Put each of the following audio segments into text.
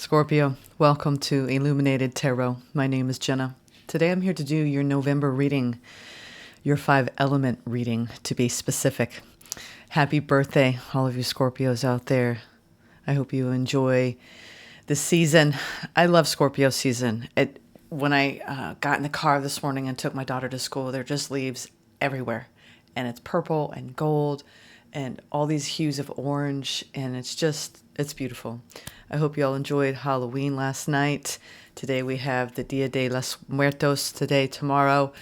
Scorpio, welcome to Illuminated Tarot. My name is Jenna. Today I'm here to do your November reading, your 5-element reading to be specific. Happy birthday, all of you Scorpios out there. I hope you enjoy this season. I love Scorpio season. When I got in the car this morning and took my daughter to school, there are just leaves everywhere. And it's purple and gold and all these hues of orange. And it's beautiful. I hope you all enjoyed Halloween last night. Today we have the Dia de los Muertos tomorrow,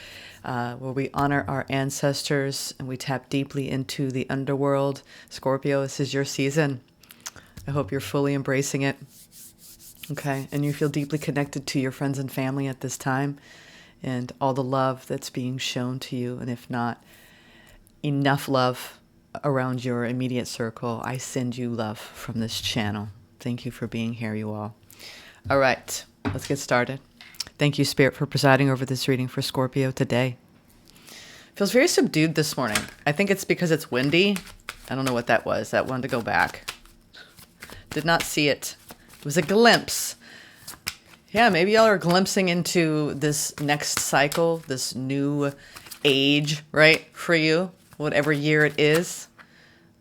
where we honor our ancestors and we tap deeply into the underworld. Scorpio, this is your season. I hope you're fully embracing it. Okay, and you feel deeply connected to your friends and family at this time and all the love that's being shown to you. And if not, enough love around your immediate circle, I send you love from this channel. Thank you for being here, you all. All right, let's get started. Thank you, Spirit, for presiding over this reading for Scorpio today. Feels very subdued this morning. I think it's because it's windy. I don't know what that was. That wanted to go back. Did not see it. It was a glimpse. Yeah, maybe y'all are glimpsing into this next cycle, this new age, right, for you, whatever year it is.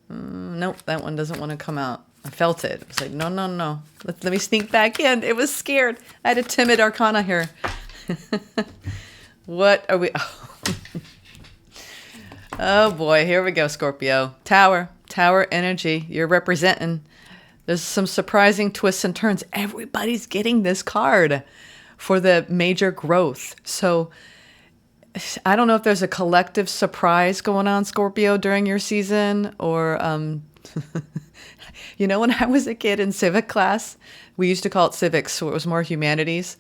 Nope, that one doesn't want to come out. I felt it. It was like, no. Let me sneak back in. It was scared. I had a timid arcana here. What are we... Oh, boy. Here we go, Scorpio. Tower energy. You're representing. There's some surprising twists and turns. Everybody's getting this card for the major growth. So I don't know if there's a collective surprise going on, Scorpio, during your season, or... You know, when I was a kid in civic class, we used to call it civics, so it was more humanities.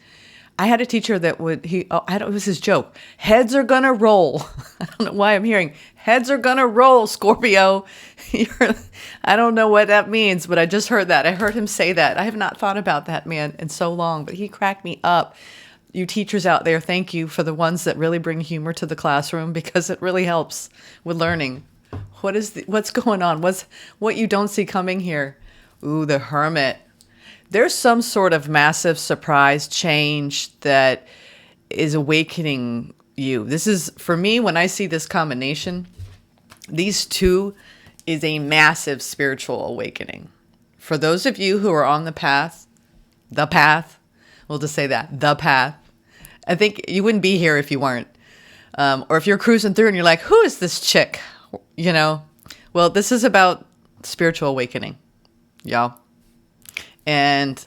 I had a teacher that it was his joke. Heads are gonna roll. I don't know why I'm hearing heads are gonna roll, Scorpio. I don't know what that means, but I just heard that. I heard him say that. I have not thought about that man in so long, but he cracked me up. You teachers out there, thank you for the ones that really bring humor to the classroom, because it really helps with learning. What's going on? What you don't see coming here? Ooh, the Hermit. There's some sort of massive surprise change that is awakening you. This is, for me, when I see this combination, these two is a massive spiritual awakening. For those of you who are on the path, we'll just say that, the path. I think you wouldn't be here if you weren't. Or if you're cruising through and you're like, who is this chick? You know, well, this is about spiritual awakening, y'all. And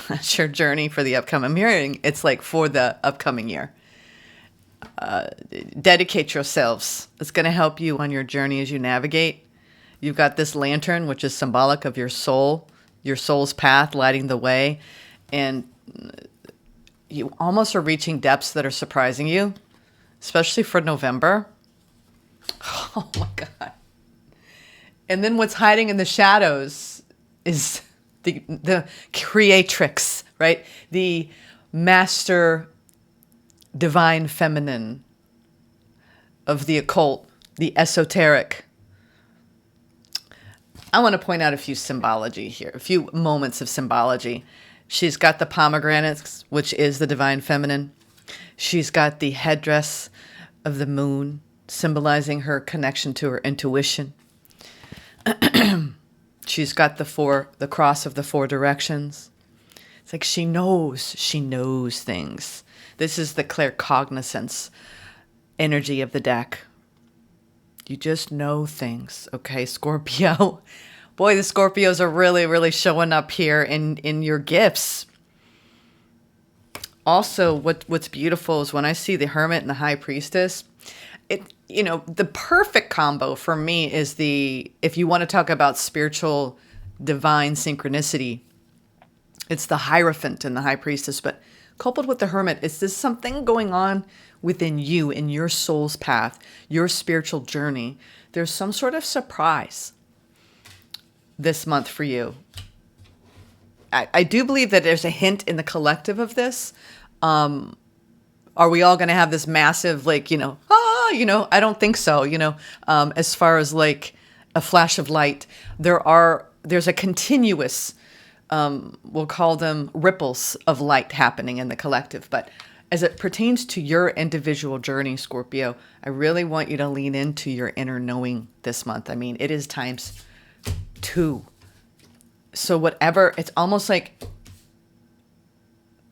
that's your journey for the upcoming year. It's like for the upcoming year. Dedicate yourselves. It's going to help you on your journey as you navigate. You've got this lantern, which is symbolic of your soul's path, lighting the way. And you almost are reaching depths that are surprising you, especially for November. Oh my God. And then what's hiding in the shadows is the creatrix, right? The master divine feminine of the occult, the esoteric. I want to point out a few symbology here, a few moments of symbology. She's got the pomegranates, which is the divine feminine. She's got the headdress of the moon, symbolizing her connection to her intuition. She's got the cross of the 4 directions. It's like she knows things. This is the claircognizance energy of the deck. You just know things, okay, Scorpio? Boy, the Scorpios are really, really showing up here in your gifts. Also, what's beautiful is when I see the Hermit and the High Priestess, the perfect combo for me is if you want to talk about spiritual divine synchronicity, it's the Hierophant and the High Priestess. But coupled with the Hermit, is this something going on within you, in your soul's path, your spiritual journey? There's some sort of surprise this month for you. I do believe that there's a hint in the collective of this. Are we all going to have this massive, I don't think so, as far as like a flash of light. There's a continuous we'll call them ripples of light happening in the collective. But as it pertains to your individual journey, Scorpio, I really want you to lean into your inner knowing this month. I mean, it is times 2. So whatever, it's almost like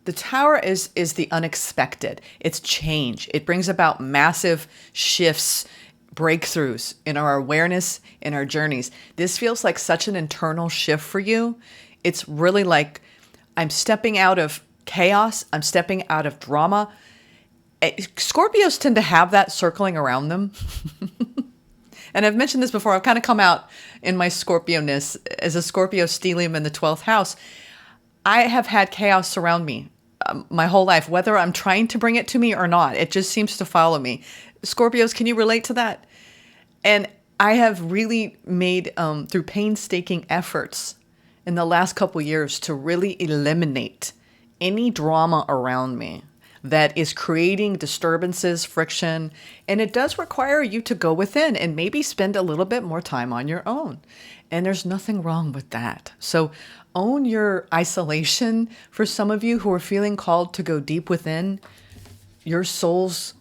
the Tower is the unexpected. It's change. It brings about massive shifts, breakthroughs in our awareness, in our journeys. This feels like such an internal shift for you. It's really like I'm stepping out of chaos. I'm stepping out of drama. Scorpios tend to have that circling around them. And I've mentioned this before. I've kind of come out in my Scorpio-ness as a Scorpio stellium in the 12th house. I have had chaos surround me my whole life, whether I'm trying to bring it to me or not. It just seems to follow me. Scorpios, can you relate to that? And I have really made, through painstaking efforts in the last couple years, to really eliminate any drama around me that is creating disturbances, friction, and it does require you to go within and maybe spend a little bit more time on your own. And there's nothing wrong with that. So own your isolation. For some of you who are feeling called to go deep within your soul's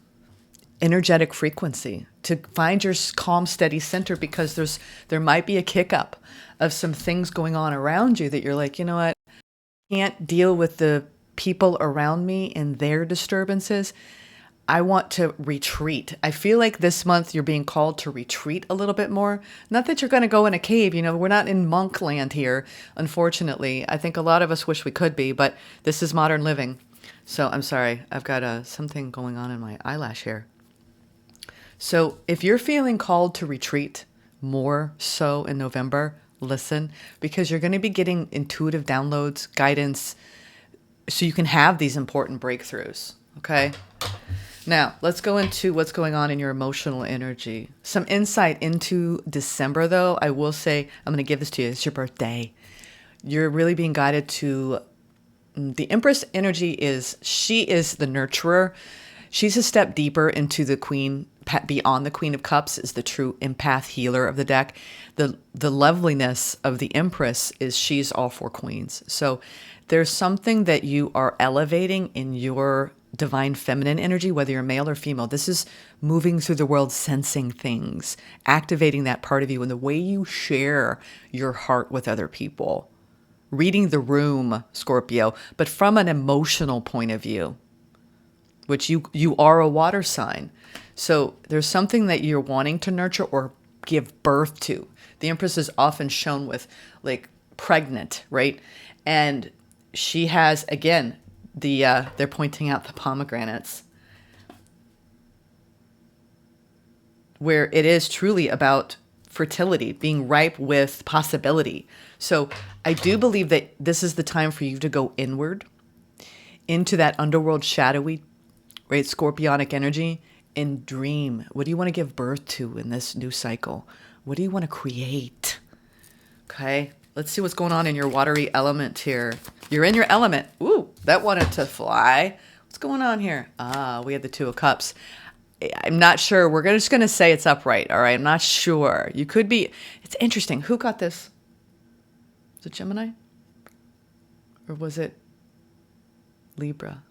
energetic frequency, to find your calm, steady center, because there might be a kick up of some things going on around you that you're like, you know what, I can't deal with the people around me and their disturbances. I want to retreat. I feel like this month you're being called to retreat a little bit more. Not that you're going to go in a cave. We're not in monk land here, unfortunately. I think a lot of us wish we could be, but this is modern living. So I'm sorry. I've got something going on in my eyelash here. So if you're feeling called to retreat more so in November, listen, because you're going to be getting intuitive downloads, guidance, so you can have these important breakthroughs. Okay. Now let's go into what's going on in your emotional energy. Some insight into December, though. I will say, I'm going to give this to you. It's your birthday. You're really being guided to the Empress energy. She is the nurturer. She's a step deeper into the Queen. Beyond the Queen of Cups is the true empath healer of the deck. The loveliness of the Empress is she's all 4 queens. So there's something that you are elevating in your divine feminine energy, whether you're male or female. This is moving through the world, sensing things, activating that part of you in the way you share your heart with other people. Reading the room, Scorpio, but from an emotional point of view, which you are a water sign. So there's something that you're wanting to nurture or give birth to. The Empress is often shown with like pregnant, right? And she has, again, they're pointing out the pomegranates, where it is truly about fertility, being ripe with possibility. So I do believe that this is the time for you to go inward into that underworld shadowy, right, scorpionic energy, and dream. What do you want to give birth to in this new cycle? What do you want to create? Okay, let's see what's going on in your watery element here. You're in your element. Ooh, that wanted to fly. What's going on here? We had the 2 of Cups. I'm not sure. We're just going to say it's upright. All right, I'm not sure. You could be. It's interesting. Who got this? Was it Gemini? Or was it Libra?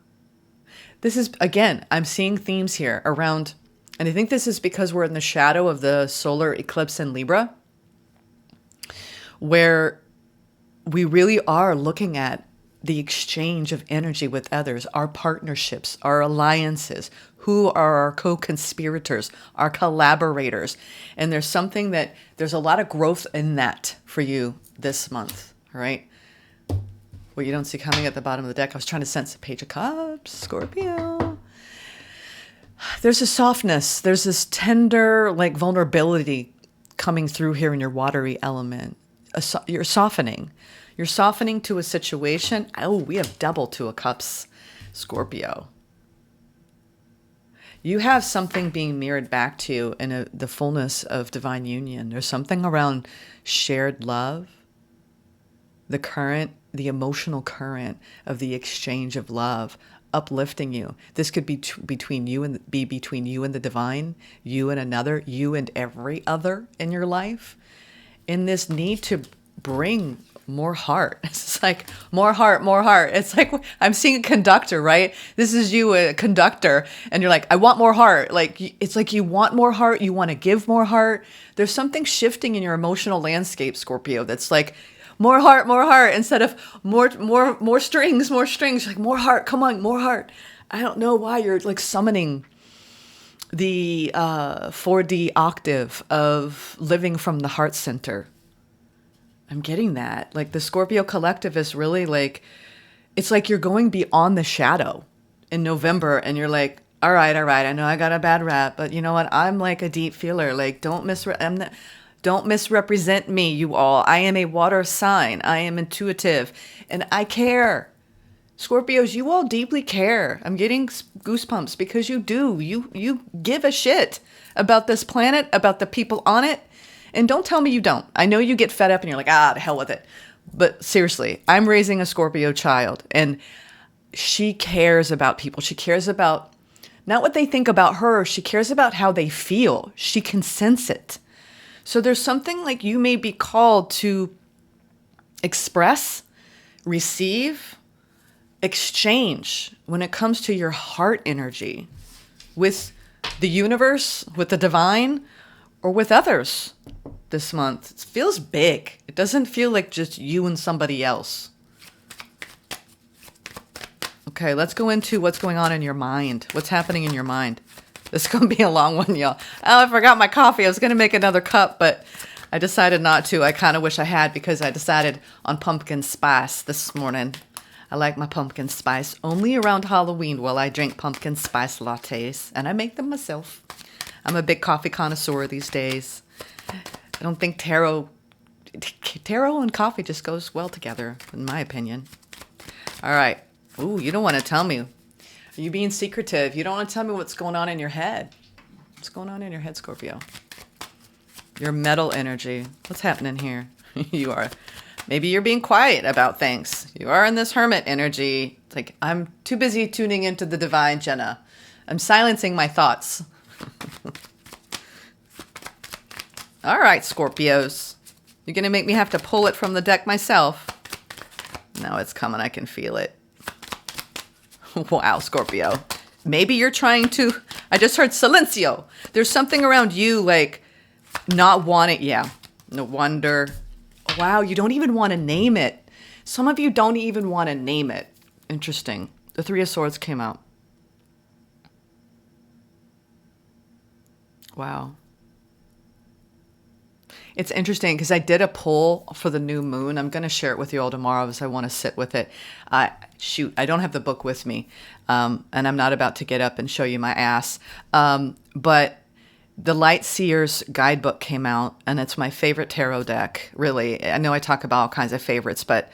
This is, again, I'm seeing themes here around, and I think this is because we're in the shadow of the solar eclipse in Libra, where we really are looking at the exchange of energy with others, our partnerships, our alliances, who are our co-conspirators, our collaborators. And there's a lot of growth in that for you this month, all right? What you don't see coming at the bottom of the deck. I was trying to sense a Page of Cups, Scorpio. There's a softness. There's this tender, like, vulnerability coming through here in your watery element. You're softening. You're softening to a situation. Oh, we have double 2 of Cups, Scorpio. You have something being mirrored back to you in the fullness of divine union. There's something around shared love, the emotional current of the exchange of love, uplifting you. This could be between you and the divine, you and another, you and every other in your life. In this need to bring more heart. It's like more heart, more heart. It's like I'm seeing a conductor, right? This is you, a conductor, and you're like, I want more heart. Like it's like you want more heart, you want to give more heart. There's something shifting in your emotional landscape, Scorpio, that's like more heart instead of more strings, more strings. Like more heart, come on, more heart. I don't know why you're like summoning the 4D octave of living from the heart center. I'm getting that. Like the Scorpio collective is really like, it's like you're going beyond the shadow in November and you're like, all right. I know I got a bad rap, but you know what? I'm like a deep feeler. Like don't misrepresent me, you all. I am a water sign. I am intuitive and I care. Scorpios, you all deeply care. I'm getting goosebumps because you do. You give a shit about this planet, about the people on it. And don't tell me you don't. I know you get fed up and you're like, the hell with it. But seriously, I'm raising a Scorpio child and she cares about people. She cares about not what they think about her. She cares about how they feel. She can sense it. So there's something like you may be called to express, receive, exchange when it comes to your heart energy with the universe, with the divine, or with others this month. It feels big. It doesn't feel like just you and somebody else. Okay, let's go into what's going on in your mind. What's happening in your mind? This is going to be a long one, y'all. Oh, I forgot my coffee. I was going to make another cup, but I decided not to. I kind of wish I had because I decided on pumpkin spice this morning. I like my pumpkin spice. Only around Halloween will I drink pumpkin spice lattes, and I make them myself. I'm a big coffee connoisseur these days. I don't think tarot and coffee just goes well together, in my opinion. All right. Ooh, you don't want to tell me. Are you being secretive? You don't want to tell me what's going on in your head. What's going on in your head, Scorpio? Your metal energy. What's happening here? You are. Maybe you're being quiet about things. You are in this hermit energy. It's like, I'm too busy tuning into the divine, Jenna. I'm silencing my thoughts. All right, Scorpios. You're going to make me have to pull it from the deck myself. No, it's coming. I can feel it. Wow, Scorpio. Maybe you're trying to... I just heard silencio. There's something around you like not wanting... Yeah. No wonder. Wow, you don't even want to name it. Some of you don't even want to name it. Interesting. The Three of Swords came out. Wow. It's interesting because I did a poll for the new moon. I'm going to share it with you all tomorrow because I want to sit with it. Shoot, I don't have the book with me, and I'm not about to get up and show you my ass. But the Light Seers guidebook came out, and it's my favorite tarot deck, really. I know I talk about all kinds of favorites, but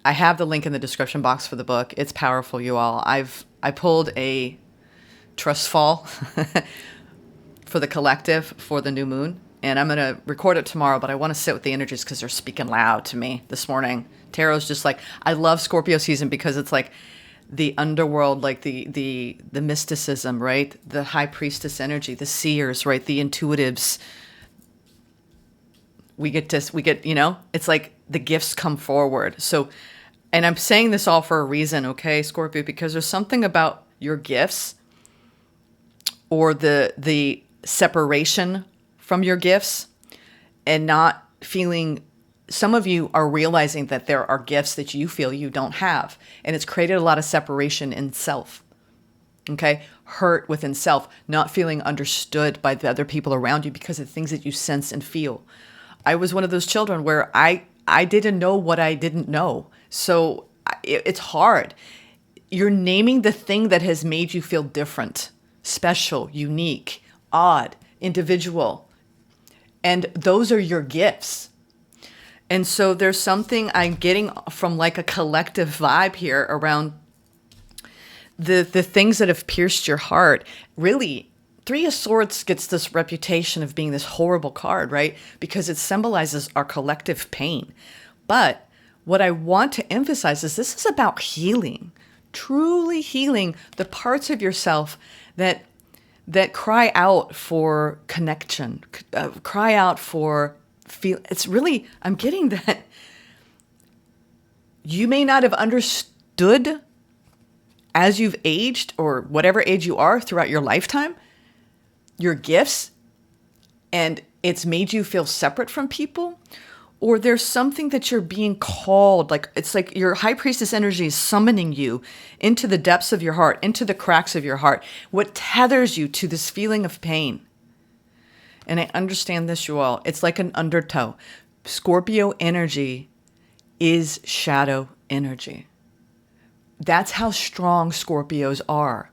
I have the link in the description box for the book. It's powerful, you all. I pulled a trust fall for the collective for the new moon. And I'm going to record it tomorrow, but I want to sit with the energies because they're speaking loud to me this morning. Tarot's just like, I love Scorpio season because it's like the underworld, like the mysticism, right? The high priestess energy, the seers, right? The intuitives. We get, you know, it's like the gifts come forward. So, and I'm saying this all for a reason, okay, Scorpio, because there's something about your gifts or the separation from your gifts and not feeling, some of you are realizing that there are gifts that you feel you don't have. And it's created a lot of separation in self. Okay. Hurt within self, not feeling understood by the other people around you because of things that you sense and feel. I was one of those children where I didn't know what I didn't know. So it's hard. You're naming the thing that has made you feel different, special, unique, odd, individual. And those are your gifts. And so there's something I'm getting from like a collective vibe here around the things that have pierced your heart. Really, Three of Swords gets this reputation of being this horrible card, right? Because it symbolizes our collective pain. But what I want to emphasize is this is about healing, truly healing the parts of yourself that cry out for connection, cry out for feel. It's really, I'm getting that You may not have understood as you've aged, or whatever age you are throughout your lifetime, your gifts, and it's made you feel separate from people, or there's something that you're being called, like it's like your high priestess energy is summoning you into the depths of your heart, into the cracks of your heart, what tethers you to this feeling of pain. And I understand this, you all. It's like an undertow. Scorpio energy is shadow energy. That's how strong Scorpios are.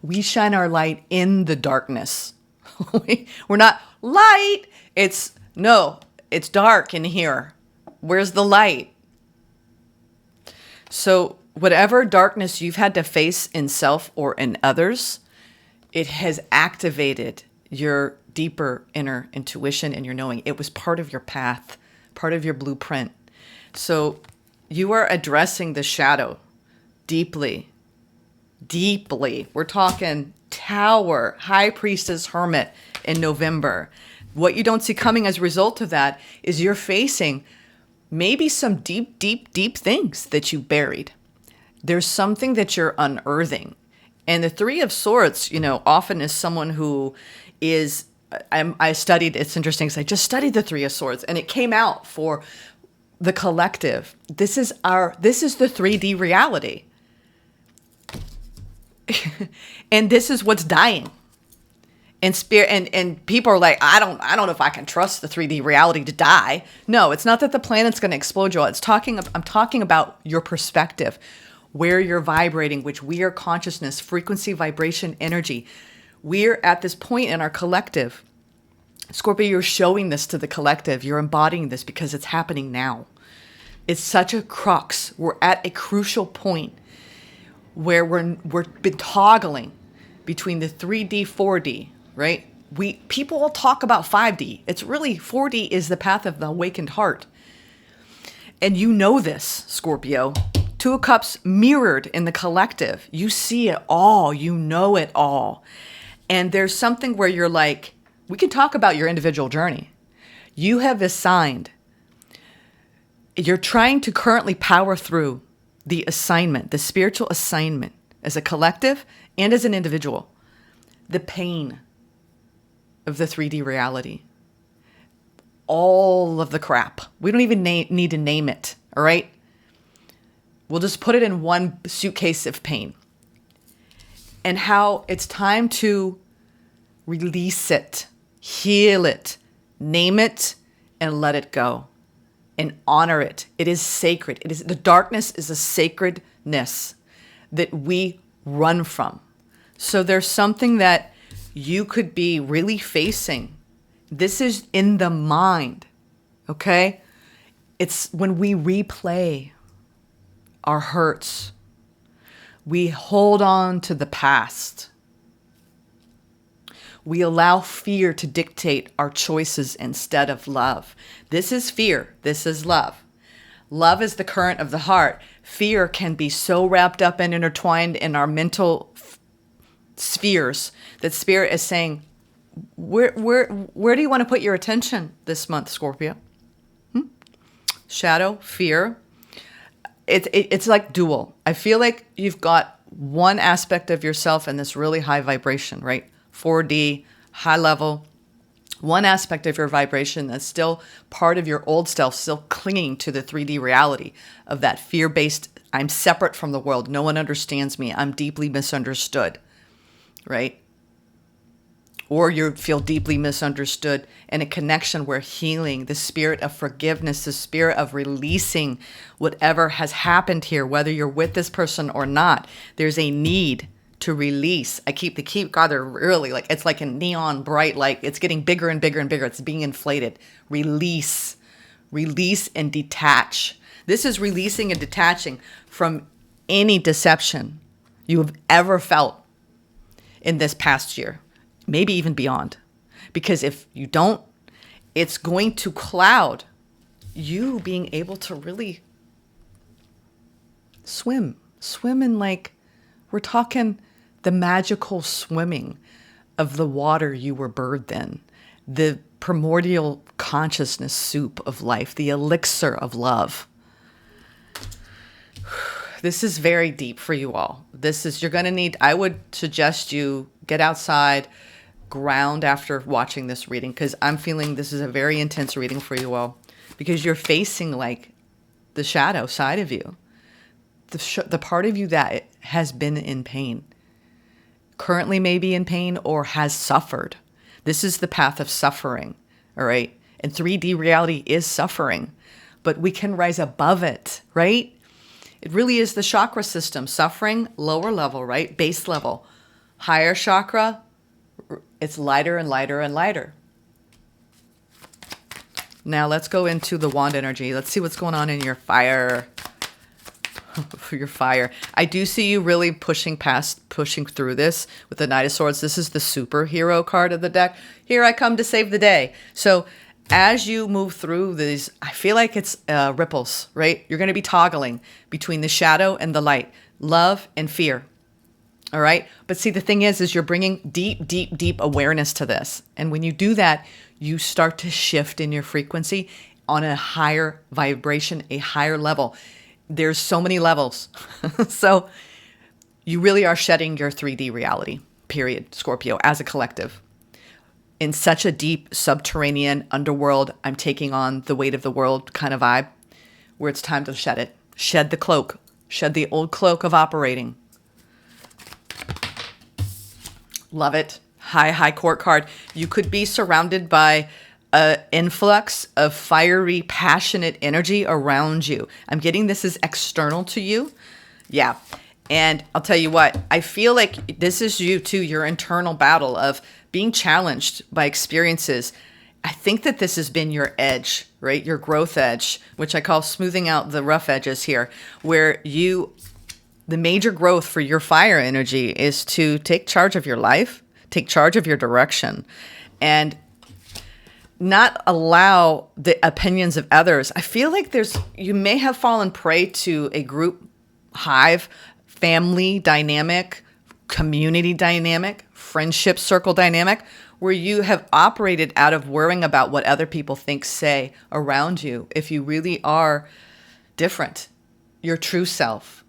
We shine our light in the darkness. We're not light. It's dark in here. Where's the light? So whatever darkness you've had to face in self or in others, it has activated your deeper inner intuition and your knowing. It was part of your path, part of your blueprint. So you are addressing the shadow deeply, deeply. We're talking Tower, High Priestess, Hermit in November. What you don't see coming as a result of that is you're facing maybe some deep, deep, deep things that you buried. There's something that you're unearthing. And the Three of Swords, often is someone who is, I studied, it's interesting because I just studied the Three of Swords, and it came out for the collective. This is the 3D reality. And this is what's dying. And spirit and people are like, I don't know if I can trust the 3D reality to die. No, it's not that the planet's going to explode you all. I'm talking about your perspective, where you're vibrating, which we are consciousness, frequency, vibration, energy. We're at this point in our collective. Scorpio, you're showing this to the collective. You're embodying this because it's happening now. It's such a crux. We're at a crucial point where we're been toggling between the 3D, 4D, right? People will talk about 5D. It's really 4D is the path of the awakened heart. And you know this, Scorpio. Two of Cups mirrored in the collective. You see it all. You know it all. And there's something where you're like, we can talk about your individual journey. You have assigned. You're trying to currently power through the assignment, the spiritual assignment as a collective and as an individual. The pain of the 3D reality. All of the crap. We don't even need to name it, all right? We'll just put it in one suitcase of pain. And how it's time to release it, heal it, name it, and let it go. And honor it. It is sacred. The darkness is a sacredness that we run from. So there's something that you could be really facing. This is in the mind, okay? It's when we replay our hurts. We hold on to the past. We allow fear to dictate our choices instead of love. This is fear. This is love. Love is the current of the heart. Fear can be so wrapped up and intertwined in our mental spheres that Spirit is saying, where do you want to put your attention this month, Scorpio? Shadow, fear. It's like dual. I feel like you've got one aspect of yourself in this really high vibration, right? 4D, high level. One aspect of your vibration that's still part of your old self, still clinging to the 3D reality of that fear-based, I'm separate from the world. No one understands me. I'm deeply misunderstood, right? Or you feel deeply misunderstood in a connection where healing, the spirit of forgiveness, the spirit of releasing whatever has happened here, whether you're with this person or not, there's a need to release. God, they're really like, it's like a neon bright light. It's getting bigger and bigger and bigger. It's being inflated. Release and detach. This is releasing and detaching from any deception you have ever felt in this past year, maybe even beyond. Because if you don't, it's going to cloud you being able to really swim in, like, we're talking the magical swimming of the water you were birthed in, the primordial consciousness soup of life, the elixir of love. This is very deep for you all. You're going to need, I would suggest you get outside, ground after watching this reading, because I'm feeling this is a very intense reading for you all, because you're facing like the shadow side of you, the part of you that has been in pain, currently may be in pain or has suffered. This is the path of suffering, all right? And 3D reality is suffering, but we can rise above it, right? It really is the chakra system. Suffering, lower level, right? Base level. Higher chakra, it's lighter and lighter and lighter. Now let's go into the wand energy. Let's see what's going on in your fire. For your fire. I do see you really pushing through this with the Knight of Swords. This is the superhero card of the deck. Here I come to save the day. So as you move through these, I feel like it's ripples, right? You're going to be toggling between the shadow and the light, love and fear. All right. But see, the thing is you're bringing deep, deep, deep awareness to this. And when you do that, you start to shift in your frequency on a higher vibration, a higher level. There's so many levels. So you really are shedding your 3D reality, period, Scorpio, as a collective. In such a deep subterranean underworld, I'm taking on the weight of the world kind of vibe, where it's time to shed it. Shed the cloak. Shed the old cloak of operating. Love it. High court card. You could be surrounded by an influx of fiery, passionate energy around you. I'm getting this is external to you. Yeah. And I'll tell you what, I feel like this is you too, your internal battle of being challenged by experiences. I think that this has been your edge, right? Your growth edge, which I call smoothing out the rough edges here, where the major growth for your fire energy is to take charge of your life, take charge of your direction, and not allow the opinions of others. I feel like you may have fallen prey to a group hive, family dynamic, community dynamic, friendship circle dynamic, where you have operated out of worrying about what other people think, say around you. If you really are different, your true self.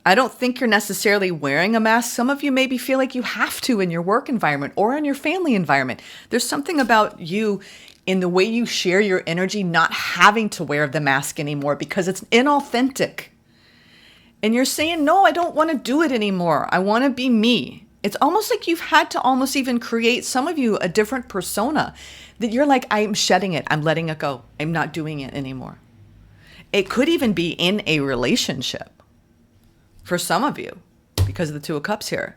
I don't think you're necessarily wearing a mask. Some of you maybe feel like you have to in your work environment or in your family environment. There's something about you in the way you share your energy, not having to wear the mask anymore because it's inauthentic. And you're saying, no, I don't want to do it anymore. I want to be me. It's almost like you've had to almost even create, some of you, a different persona that you're like, I'm shedding it. I'm letting it go. I'm not doing it anymore. It could even be in a relationship for some of you because of the Two of Cups here.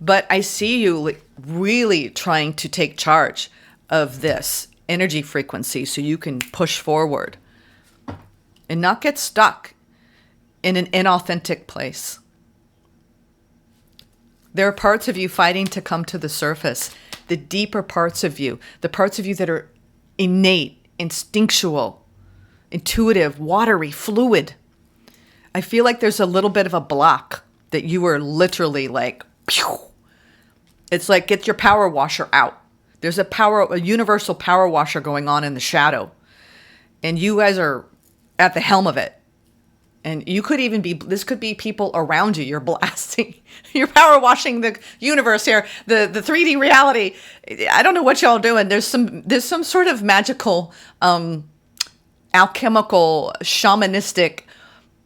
But I see you really trying to take charge of this energy frequency so you can push forward and not get stuck in an inauthentic place. There are parts of you fighting to come to the surface, the deeper parts of you, the parts of you that are innate, instinctual, intuitive, watery, fluid. I feel like there's a little bit of a block that you are literally like, pew. It's like, get your power washer out. There's a universal power washer going on in the shadow. And you guys are at the helm of it. And you could even this could be people around you. You're blasting, you're power washing the universe here, the 3D reality. I don't know what y'all doing. There's some sort of magical, alchemical, shamanistic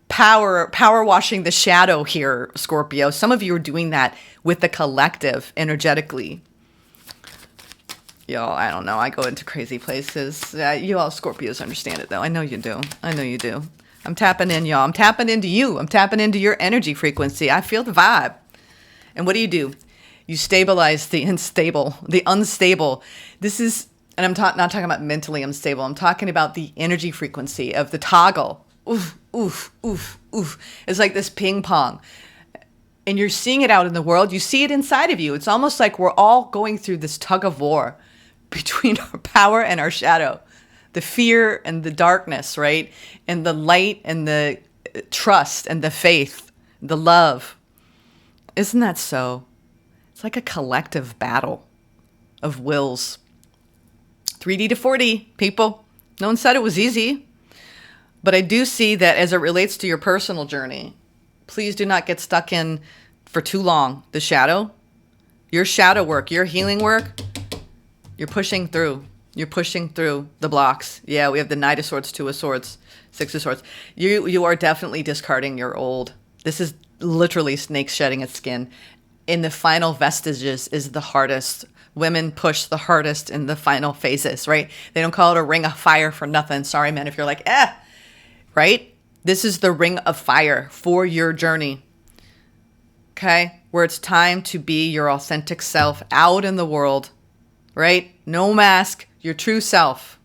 power washing the shadow here, Scorpio. Some of you are doing that with the collective energetically. Y'all, I don't know. I go into crazy places. You all Scorpios understand it, though. I know you do. I know you do. I'm tapping in, y'all. I'm tapping into you. I'm tapping into your energy frequency. I feel the vibe. And what do? You stabilize the unstable. This is, and I'm not talking about mentally unstable. I'm talking about the energy frequency of the toggle. Oof, oof, oof, oof. It's like this ping pong. And you're seeing it out in the world. You see it inside of you. It's almost like we're all going through this tug of war between our power and our shadow, the fear and the darkness, right? And the light and the trust and the faith, the love. Isn't that so? It's like a collective battle of wills. 3D to 4D, people. No one said it was easy. But I do see that as it relates to your personal journey, Please do not get stuck in for too long. The shadow, your shadow work, your healing work, you're pushing through. You're pushing through the blocks. Yeah, we have the Knight of Swords, Two of Swords, Six of Swords. You are definitely discarding your old. This is literally snake shedding its skin. In the final vestiges is the hardest. Women push the hardest in the final phases, right? They don't call it a ring of fire for nothing. Sorry, men, if you're like, right? This is the ring of fire for your journey. Okay? Where it's time to be your authentic self out in the world, right? No mask, your true self.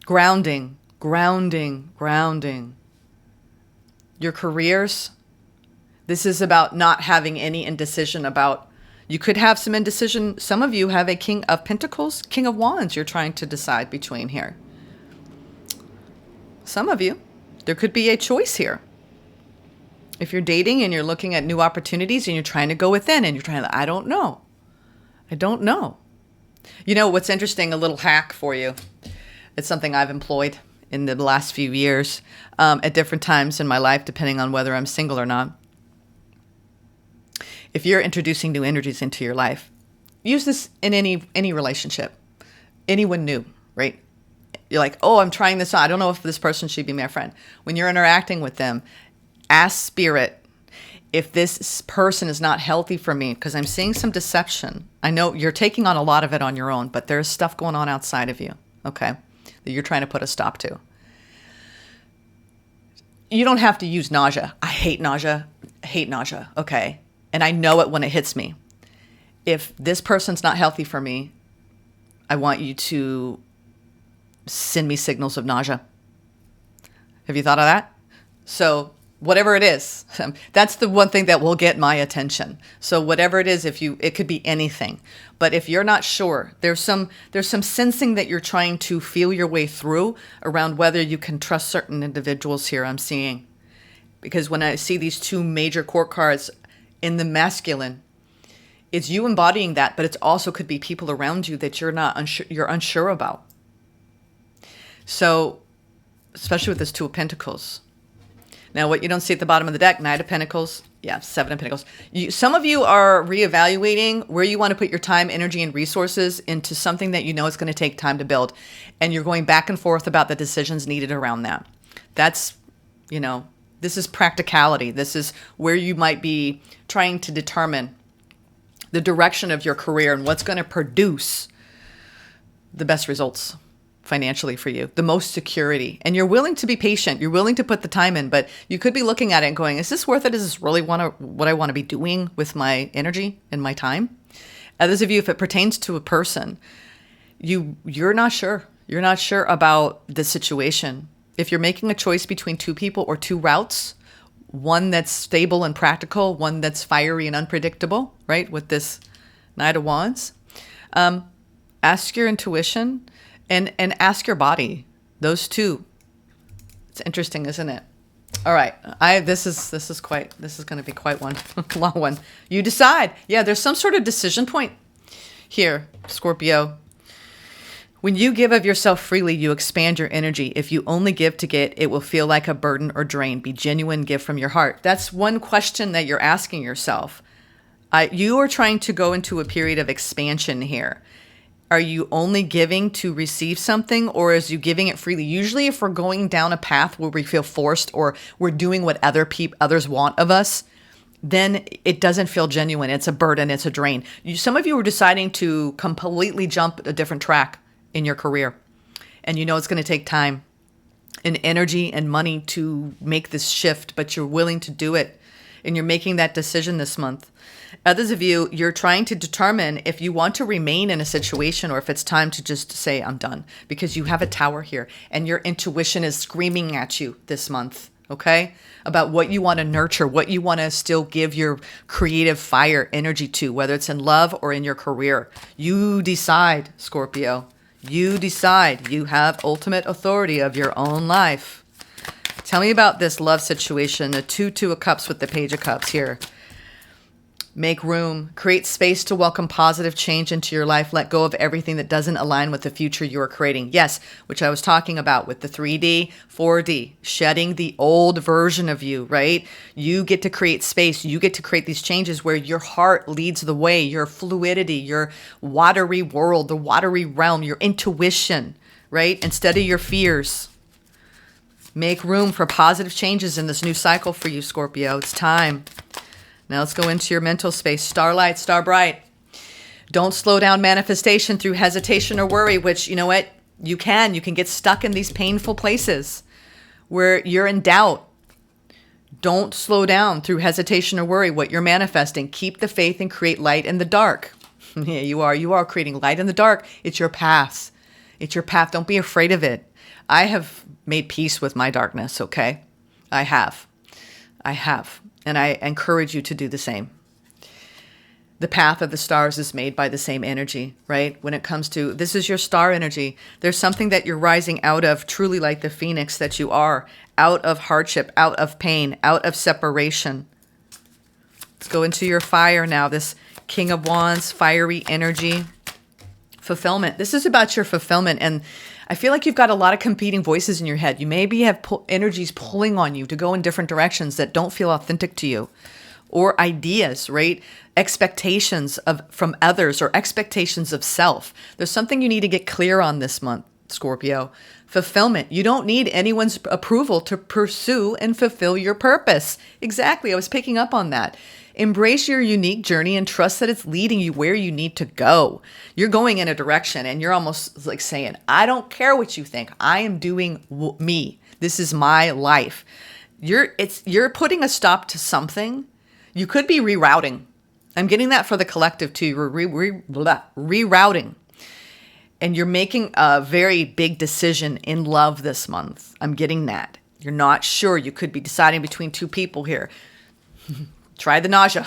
Grounding, grounding, grounding. Your careers. This is about not having any indecision about, you could have some indecision. Some of you have a King of Pentacles, King of Wands you're trying to decide between here. Some of you, there could be a choice here. If you're dating and you're looking at new opportunities and you're trying to go within and you're trying to, I don't know. I don't know. You know, what's interesting, a little hack for you. It's something I've employed in the last few years at different times in my life, depending on whether I'm single or not. If you're introducing new energies into your life, use this in any relationship. Anyone new, right? You're like, oh, I'm trying this on. I don't know if this person should be my friend. When you're interacting with them, ask spirit, if this person is not healthy for me, because I'm seeing some deception. I know you're taking on a lot of it on your own, but there's stuff going on outside of you, okay, that you're trying to put a stop to. You don't have to use nausea. I hate nausea, okay? And I know it when it hits me. If this person's not healthy for me, I want you to send me signals of nausea. Have you thought of that? So whatever it is, that's the one thing that will get my attention. So whatever it is, it could be anything. But if you're not sure, there's some sensing that you're trying to feel your way through around whether you can trust certain individuals here, I'm seeing. Because when I see these two major court cards in the masculine, it's you embodying that, but it also could be people around you that you're unsure about. So, especially with this Two of Pentacles. Now, what you don't see at the bottom of the deck, Knight of Pentacles, Seven of Pentacles. Some of you are reevaluating where you want to put your time, energy, and resources into something that you know is going to take time to build. And you're going back and forth about the decisions needed around that. That's, this is practicality. This is where you might be trying to determine the direction of your career and what's going to produce the best results financially for you, the most security. And you're willing to be patient. You're willing to put the time in, but you could be looking at it and going, is this worth it? Is this really what I want to be doing with my energy and my time? Others of you, if it pertains to a person, you're not sure. You're not sure about the situation. If you're making a choice between two people or two routes, one that's stable and practical, one that's fiery and unpredictable, right? With this Knight of Wands, ask your intuition. And ask your body. Those two. It's interesting, isn't it? All right. This is going to be quite one long one. You decide. Yeah, there's some sort of decision point here, Scorpio. When you give of yourself freely, you expand your energy. If you only give to get, it will feel like a burden or drain. Be genuine, give from your heart. That's one question that you're asking yourself. You are trying to go into a period of expansion here. Are you only giving to receive something, or is you giving it freely? Usually if we're going down a path where we feel forced or we're doing what others want of us, then it doesn't feel genuine. It's a burden. It's a drain. Some of you are deciding to completely jump a different track in your career, and it's going to take time and energy and money to make this shift, but you're willing to do it, and you're making that decision this month. Others of you, you're trying to determine if you want to remain in a situation or if it's time to just say, I'm done, because you have a Tower here and your intuition is screaming at you this month, okay? About what you want to nurture, what you want to still give your creative fire energy to, whether it's in love or in your career. You decide, Scorpio. You decide. You have ultimate authority of your own life. Tell me about this love situation, the Two of Cups with the Page of Cups here. Make room, create space to welcome positive change into your life. Let go of everything that doesn't align with the future you are creating. Yes, which I was talking about with the 3D, 4D, shedding the old version of you, right? You get to create space. You get to create these changes where your heart leads the way, your fluidity, your watery world, the watery realm, your intuition, right? Instead of your fears. Make room for positive changes in this new cycle for you, Scorpio. It's time. Now let's go into your mental space. Starlight, star bright. Don't slow down manifestation through hesitation or worry, which, you know what? You can get stuck in these painful places where you're in doubt. Don't slow down through hesitation or worry what you're manifesting. Keep the faith and create light in the dark. Yeah, you are creating light in the dark. It's your path. It's your path. Don't be afraid of it. I have made peace with my darkness, okay? I have. And I encourage you to do the same. The path of the stars is made by the same energy, right? When it comes to, this is your star energy. There's something that you're rising out of, truly like the phoenix that you are, out of hardship, out of pain, out of separation. Let's go into your fire now, this King of Wands, fiery energy. Fulfillment. This is about your fulfillment. And I feel like you've got a lot of competing voices in your head. You maybe have energies pulling on you to go in different directions that don't feel authentic to you, or ideas, right? Expectations from others or expectations of self. There's something you need to get clear on this month, Scorpio. Fulfillment. You don't need anyone's approval to pursue and fulfill your purpose. Exactly. I was picking up on that. Embrace your unique journey and trust that it's leading you where you need to go. You're going in a direction and you're almost like saying, I don't care what you think. I am doing me. This is my life. You're putting a stop to something. You could be rerouting. I'm getting that for the collective too. You're rerouting. And you're making a very big decision in love this month. I'm getting that. You're not sure. You could be deciding between two people here. Try the nausea.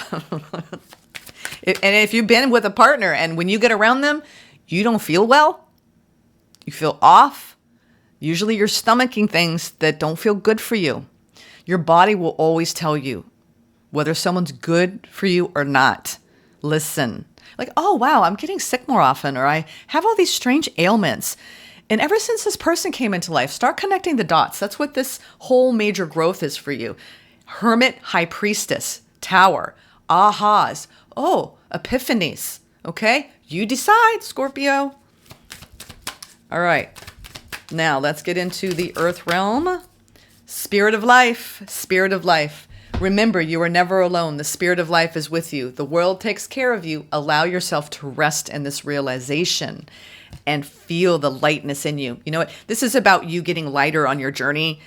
And if you've been with a partner and when you get around them, you don't feel well, you feel off, usually you're stomaching things that don't feel good for you. Your body will always tell you whether someone's good for you or not. Listen. Like, oh, wow, I'm getting sick more often, or I have all these strange ailments. And ever since this person came into life, start connecting the dots. That's what this whole major growth is for you. Hermit, high priestess, tower, ahas, epiphanies. Okay? You decide, Scorpio. All right. Now let's get into the earth realm. Spirit of life, spirit of life. Remember, you are never alone. The spirit of life is with you. The world takes care of you. Allow yourself to rest in this realization and feel the lightness in you. You know what? This is about you getting lighter on your journey.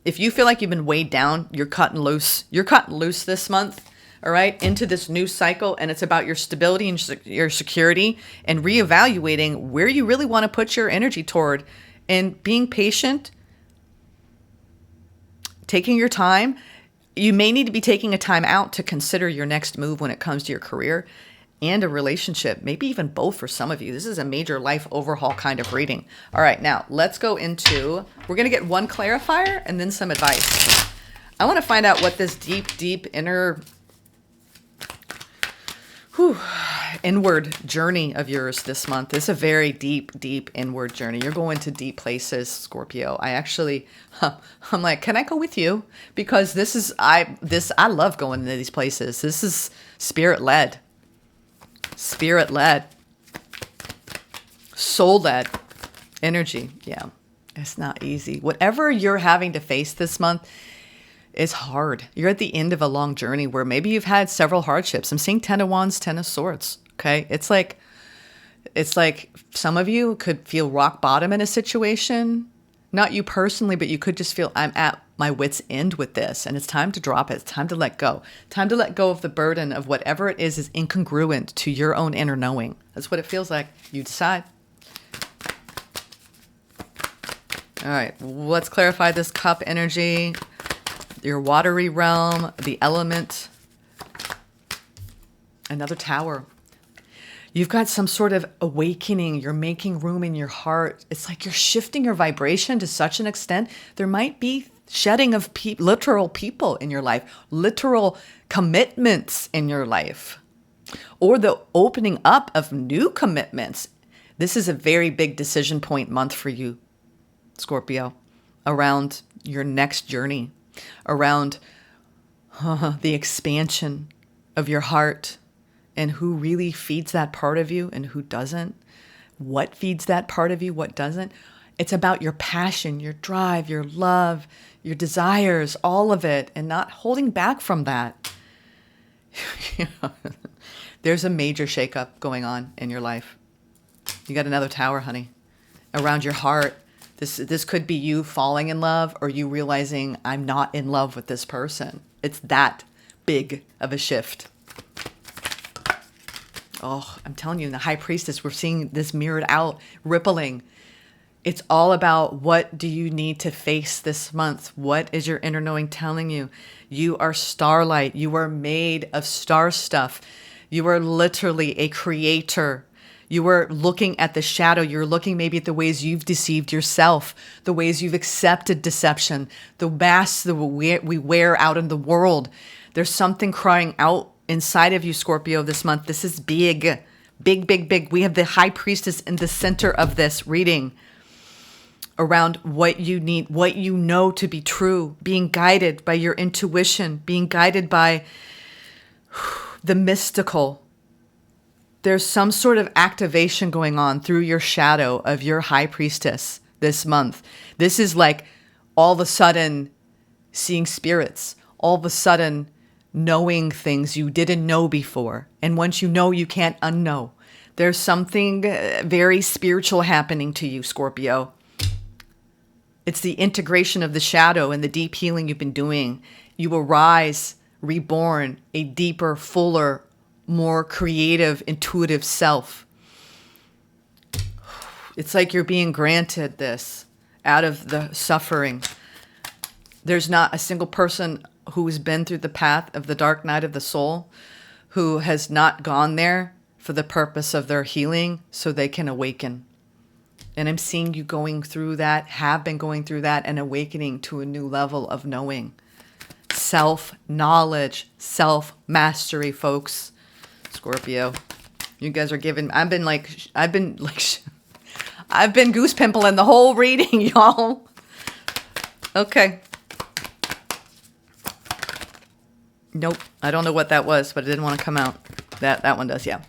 If you feel like you've been weighed down, you're cutting loose. You're cutting loose this month, all right, into this new cycle. And it's about your stability and your security and reevaluating where you really want to put your energy toward and being patient, taking your time. You may need to be taking a time out to consider your next move when it comes to your career and a relationship, maybe even both for some of you. This is a major life overhaul kind of reading. All right, now let's go into, we're going to get one clarifier and then some advice. I want to find out what this deep inner, inward journey of yours this month. This is a very deep inward journey. You're going to deep places, Scorpio. I'm like, can I go with you? Because I love going into these places. This is spirit-led, soul-led energy. Yeah, it's not easy. Whatever you're having to face this month, it's hard. You're at the end of a long journey where maybe you've had several hardships. I'm seeing 10 of Wands, 10 of Swords. Okay. It's like some of you could feel rock bottom in a situation, not you personally, but you could just feel I'm at my wit's end with this and it's time to drop it. It's time to let go. Time to let go of the burden of whatever it is incongruent to your own inner knowing. That's what it feels like. You decide. All right. Let's clarify this cup energy. Your watery realm, the element, another tower. You've got some sort of awakening. You're making room in your heart. It's like you're shifting your vibration to such an extent. There might be shedding of literal people in your life, literal commitments in your life. or the opening up of new commitments. This is a very big decision point month for you, Scorpio, around your next journey, around the expansion of your heart and who really feeds that part of you and who doesn't, what feeds that part of you, what doesn't. It's about your passion, your drive, your love, your desires, all of it, and not holding back from that. There's a major shakeup going on in your life. You got another tower, honey, around your heart. This could be you falling in love or you realizing I'm not in love with this person. It's that big of a shift. Oh, I'm telling you, in the High Priestess, we're seeing this mirrored out, rippling. It's all about what do you need to face this month? What is your inner knowing telling you? You are starlight. You are made of star stuff. You are literally a creator. You are looking at the shadow. You're looking maybe at the ways you've deceived yourself, the ways you've accepted deception, the masks that we wear out in the world. There's something crying out inside of you, Scorpio, this month. This is big, big, big, big. We have the High Priestess in the center of this reading around what you need, what you know to be true, being guided by your intuition, being guided by the mystical. There's some sort of activation going on through your shadow of your High Priestess this month. This is like all of a sudden seeing spirits, all of a sudden knowing things you didn't know before. And once you know, you can't unknow. There's something very spiritual happening to you, Scorpio. It's the integration of the shadow and the deep healing you've been doing. You arise, reborn, a deeper, fuller, more creative, intuitive self. It's like you're being granted this out of the suffering. There's not a single person who has been through the path of the dark night of the soul who has not gone there for the purpose of their healing so they can awaken. And I'm seeing you going through that, have been going through that, and awakening to a new level of knowing. Self-knowledge, self-mastery, folks. Scorpio, you guys are giving, I've been goose pimpling the whole reading, y'all. Okay. Nope. I don't know what that was, but it didn't want to come out. That one does, yeah.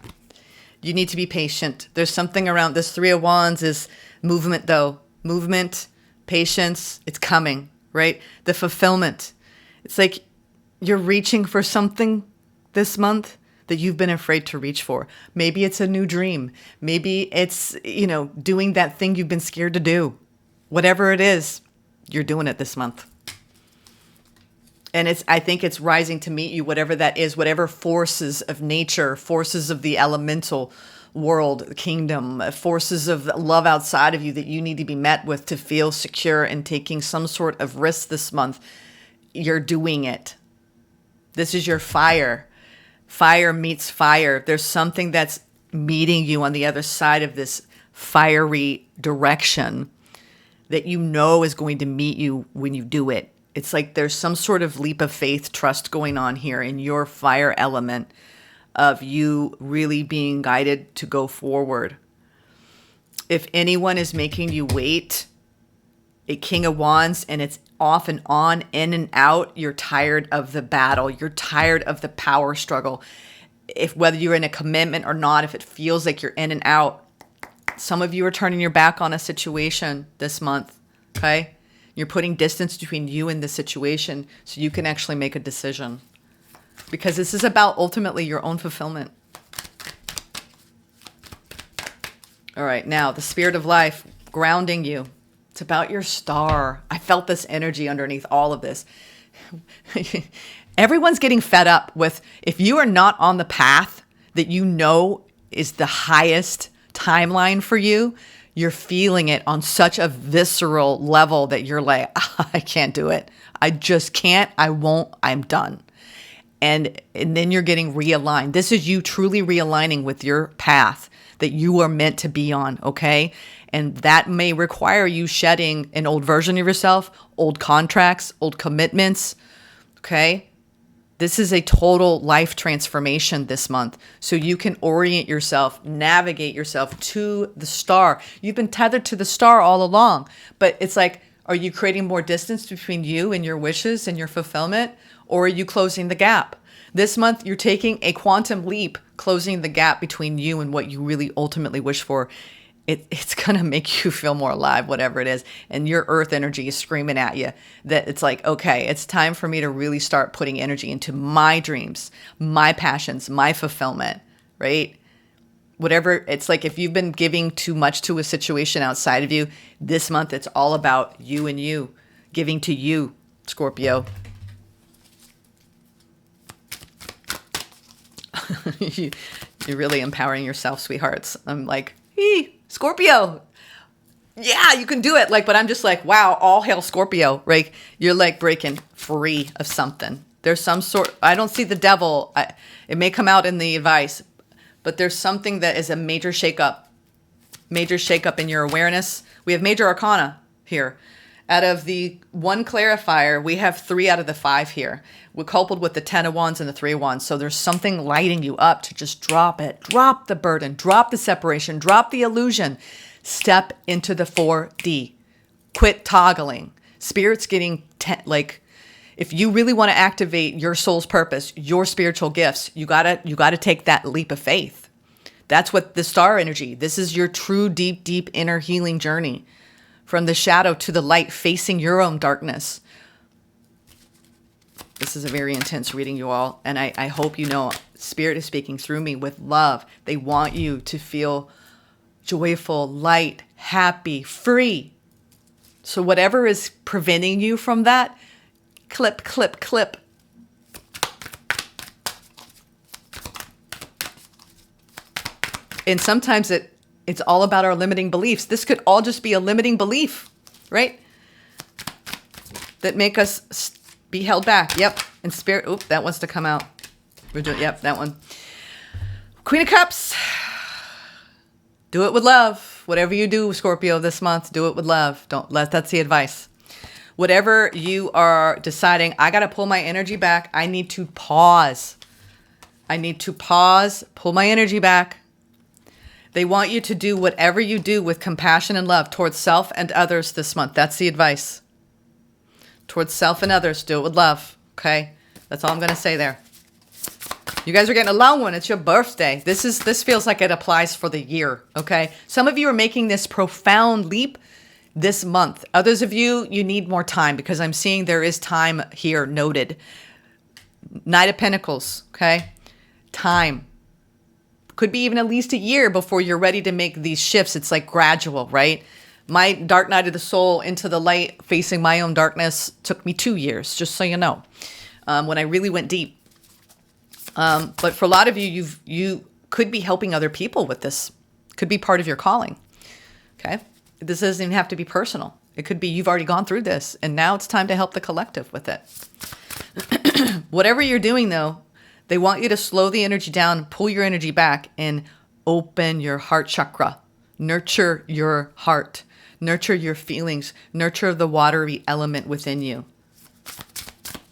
You need to be patient. There's something around this Three of Wands is movement, though. Movement, patience, it's coming, right? The fulfillment. It's like you're reaching for something this month that you've been afraid to reach for. Maybe it's a new dream. Maybe it's, doing that thing you've been scared to do. Whatever it is, you're doing it this month. And I think it's rising to meet you, whatever that is, whatever forces of nature, forces of the elemental world, kingdom, forces of love outside of you that you need to be met with to feel secure and taking some sort of risk this month. You're doing it. This is your fire. Fire meets fire. There's something that's meeting you on the other side of this fiery direction that you know is going to meet you when you do it. It's like there's some sort of leap of faith, trust going on here in your fire element of you really being guided to go forward. If anyone is making you wait, a King of Wands, and it's off and on, in and out, you're tired of the battle. You're tired of the power struggle. If whether you're in a commitment or not, if it feels like you're in and out, some of you are turning your back on a situation this month, okay? You're putting distance between you and the situation so you can actually make a decision. Because this is about ultimately your own fulfillment. All right, now the spirit of life grounding you. It's about your star. I felt this energy underneath all of this. Everyone's getting fed up with, if you are not on the path that you know is the highest timeline for you, you're feeling it on such a visceral level that you're like, I can't do it. I just can't. I won't. I'm done. And then you're getting realigned. This is you truly realigning with your path that you are meant to be on, okay? And that may require you shedding an old version of yourself, old contracts, old commitments, okay? This is a total life transformation this month. So you can orient yourself, navigate yourself to the star. You've been tethered to the star all along, but it's like, are you creating more distance between you and your wishes and your fulfillment? Or are you closing the gap? This month, you're taking a quantum leap, closing the gap between you and what you really ultimately wish for. It's going to make you feel more alive, whatever it is. And your earth energy is screaming at you that it's like, okay, it's time for me to really start putting energy into my dreams, my passions, my fulfillment, right? Whatever, it's like if you've been giving too much to a situation outside of you, this month it's all about you and you, giving to you, Scorpio. You're really empowering yourself, sweethearts. I'm like, Scorpio, yeah, you can do it. Like, but I'm just like, wow, all hail Scorpio, right? You're like breaking free of something. There's some sort, I don't see the devil. It may come out in the advice, but there's something that is a major shakeup in your awareness. We have major arcana here. Out of the one clarifier, we have 3 out of the 5 here. We're coupled with the 10 of wands and the 3 of wands. So there's something lighting you up to just drop it, drop the burden, drop the separation, drop the illusion, step into the 4D, quit toggling. Spirit's getting like, if you really want to activate your soul's purpose, your spiritual gifts, you gotta take that leap of faith. That's what the star energy, this is your true, deep, deep inner healing journey. From the shadow to the light, facing your own darkness. This is a very intense reading, you all. And I hope you know Spirit is speaking through me with love. They want you to feel joyful, light, happy, free. So whatever is preventing you from that, clip, clip, clip. And sometimes it's all about our limiting beliefs. This could all just be a limiting belief, right? That make us be held back. Yep. And Spirit, oop, that wants to come out. We're doing, yep, that one. Queen of Cups. Do it with love. Whatever you do, Scorpio, this month, do it with love. That's the advice. Whatever you are deciding, I got to pull my energy back. I need to pause. Pull my energy back. They want you to do whatever you do with compassion and love towards self and others this month. That's the advice. Towards self and others, do it with love. Okay? That's all I'm going to say there. You guys are getting a long one. It's your birthday. This feels like it applies for the year. Okay? Some of you are making this profound leap this month. Others of you, you need more time because I'm seeing there is time here noted. Knight of Pentacles. Okay? Time. Could be even at least a year before you're ready to make these shifts. It's like gradual, right? My dark night of the soul into the light, facing my own darkness, took me 2 years, just so you know, when I really went deep. But for a lot of you, you could be helping other people with this. Could be part of your calling, okay? This doesn't even have to be personal. It could be you've already gone through this, and now it's time to help the collective with it. Whatever you're doing, though, they want you to slow the energy down, pull your energy back, and open your heart chakra. Nurture your heart. Nurture your feelings. Nurture the watery element within you.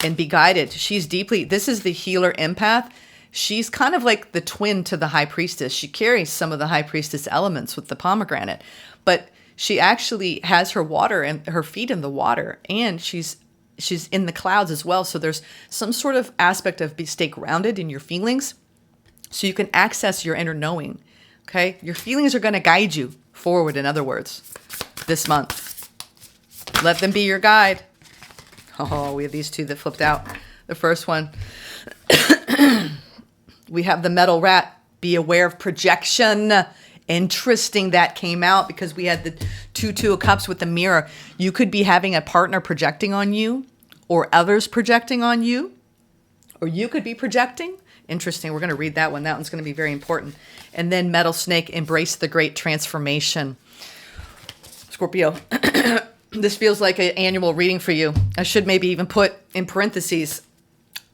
And be guided. This is the healer empath. She's kind of like the twin to the high priestess. She carries some of the high priestess elements with the pomegranate. But she actually has her water and her feet in the water. And she's in the clouds as well. So there's some sort of aspect of stay grounded in your feelings so you can access your inner knowing. Okay? Your feelings are going to guide you forward, in other words, this month. Let them be your guide. Oh, we have these two that flipped out. The first one, we have the metal rat. Be aware of projection. Interesting that came out because we had the two of cups with the mirror. You could be having a partner projecting on you or others projecting on you, or you could be projecting. Interesting. We're going to read that one. That one's going to be very important. And then metal snake, embrace the great transformation. Scorpio, this feels like an annual reading for you. I should maybe even put in parentheses,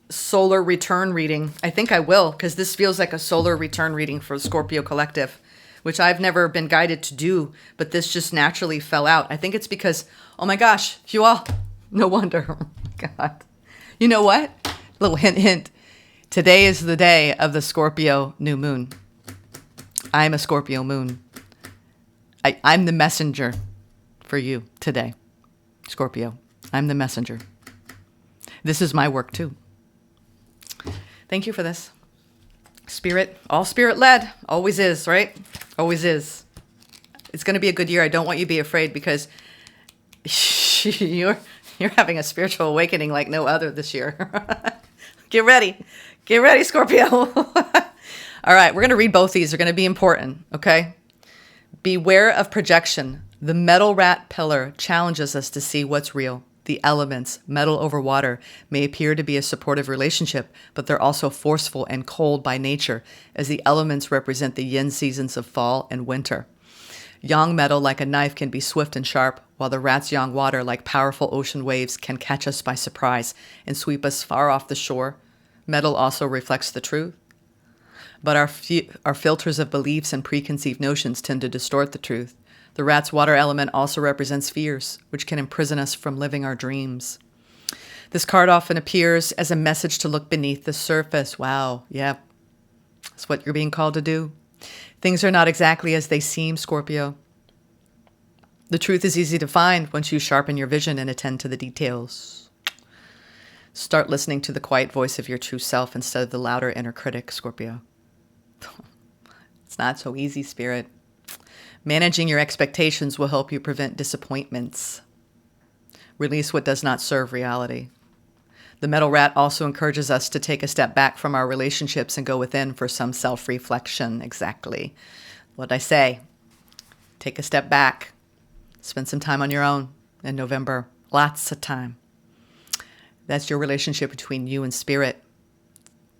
solar return reading. I think I will, because this feels like a solar return reading for the Scorpio collective, which I've never been guided to do, but this just naturally fell out. I think it's because, oh my gosh, you all, no wonder. Oh my God. You know what? Little hint, hint. Today is the day of the Scorpio new moon. I'm a Scorpio moon. I'm the messenger for you today, Scorpio. I'm the messenger. This is my work too. Thank you for this. Spirit, all spirit led, always is, right? Always is. It's going to be a good year. I don't want you to be afraid because you're having a spiritual awakening like no other this year. Get ready. Get ready, Scorpio. All right, we're going to read both these. They're going to be important, okay? Beware of projection. The metal rat pillar challenges us to see what's real. The elements, metal over water, may appear to be a supportive relationship, but they're also forceful and cold by nature, as the elements represent the yin seasons of fall and winter. Yang metal, like a knife, can be swift and sharp, while the rat's yang water, like powerful ocean waves, can catch us by surprise and sweep us far off the shore. Metal also reflects the truth, but our filters of beliefs and preconceived notions tend to distort the truth. The rat's water element also represents fears, which can imprison us from living our dreams. This card often appears as a message to look beneath the surface. Wow, yeah, that's what you're being called to do. Things are not exactly as they seem, Scorpio. The truth is easy to find once you sharpen your vision and attend to the details. Start listening to the quiet voice of your true self instead of the louder inner critic, Scorpio. It's not so easy, Spirit. Managing your expectations will help you prevent disappointments. Release what does not serve reality. The metal rat also encourages us to take a step back from our relationships and go within for some self-reflection. Exactly what I say. Take a step back. Spend some time on your own in November. Lots of time. That's your relationship between you and Spirit.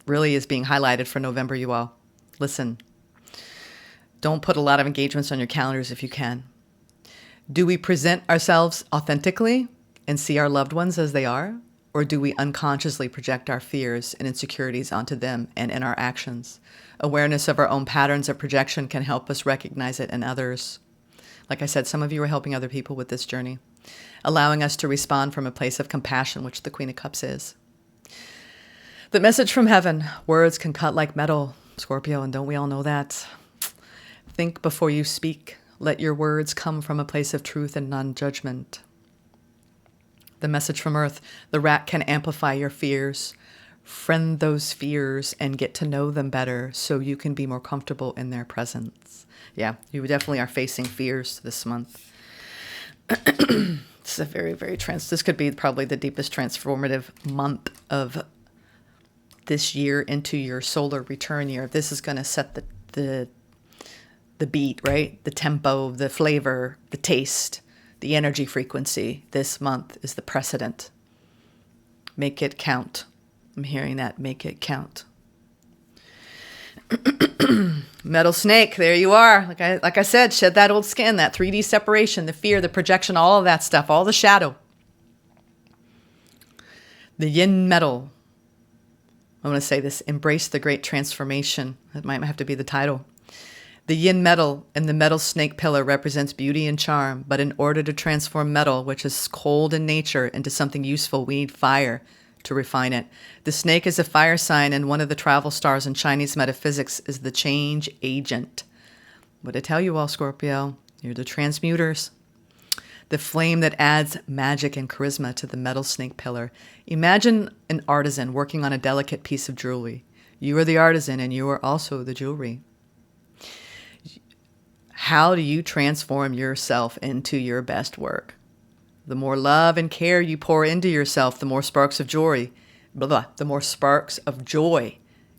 Really is being highlighted for November, you all. Listen. Don't put a lot of engagements on your calendars if you can. Do we present ourselves authentically and see our loved ones as they are? Or do we unconsciously project our fears and insecurities onto them and in our actions? Awareness of our own patterns of projection can help us recognize it in others. Like I said, some of you are helping other people with this journey, allowing us to respond from a place of compassion, which the Queen of Cups is. The message from heaven, words can cut like metal, Scorpio, and don't we all know that? Think before you speak. Let your words come from a place of truth and non-judgment. The message from Earth, the rat can amplify your fears. Friend those fears and get to know them better so you can be more comfortable in their presence. Yeah, you definitely are facing fears this month. This is a very, very this could be probably the deepest transformative month of this year into your solar return year. This is going to set the beat, right? The tempo, the flavor, the taste, the energy frequency. This month is the precedent. Make it count. I'm hearing that. Make it count. Metal snake, there you are. Like I said, shed that old skin, that 3D separation, the fear, the projection, all of that stuff, all the shadow. The yin metal. I want to say this, embrace the great transformation. That might have to be the title. The yin metal and the metal snake pillar represents beauty and charm, but in order to transform metal, which is cold in nature, into something useful, we need fire to refine it. The snake is a fire sign, and one of the travel stars in Chinese metaphysics is the change agent. What I tell you all, Scorpio, you're the transmuters. The flame that adds magic and charisma to the metal snake pillar. Imagine an artisan working on a delicate piece of jewelry. You are the artisan, and you are also the jewelry. How do you transform yourself into your best work? The more love and care you pour into yourself, the more sparks of joy, the more sparks of joy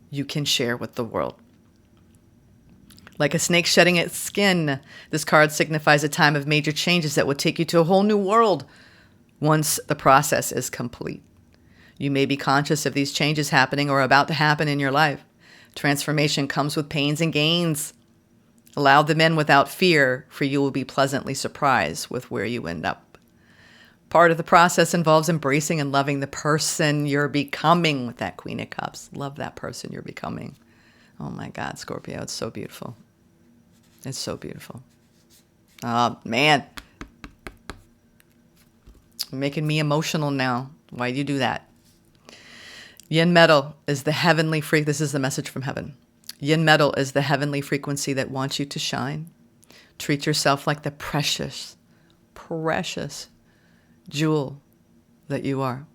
you can share with the world. Like a snake shedding its skin, this card signifies a time of major changes that will take you to a whole new world once the process is complete. You may be conscious of these changes happening or about to happen in your life. Transformation comes with pains and gains. Allow them in without fear, for you will be pleasantly surprised with where you end up. Part of the process involves embracing and loving the person you're becoming with that Queen of Cups. Love that person you're becoming. Oh my God, Scorpio, it's so beautiful. It's so beautiful. Oh, man. You're making me emotional now. Why do you do that? Yin metal is the heavenly this is the message from heaven. Yin metal is the heavenly frequency that wants you to shine. Treat yourself like the precious, precious jewel that you are.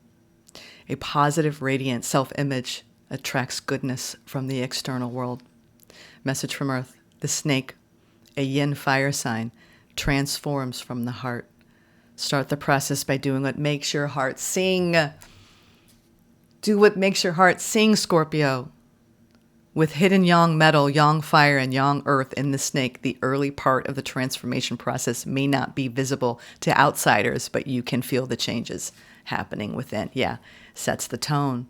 A positive, radiant self-image attracts goodness from the external world. Message from Earth. The snake, a yin fire sign, transforms from the heart. Start the process by doing what makes your heart sing. Do what makes your heart sing, Scorpio. With hidden yang metal, yang fire, and yang earth in the snake, the early part of the transformation process may not be visible to outsiders, but you can feel the changes happening within. Yeah, sets the tone.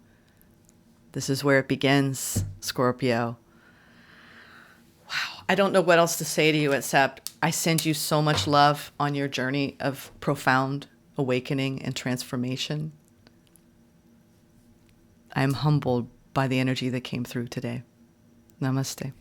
This is where it begins, Scorpio. Wow. I don't know what else to say to you except I send you so much love on your journey of profound awakening and transformation. I am humbled by the energy that came through today. Namaste.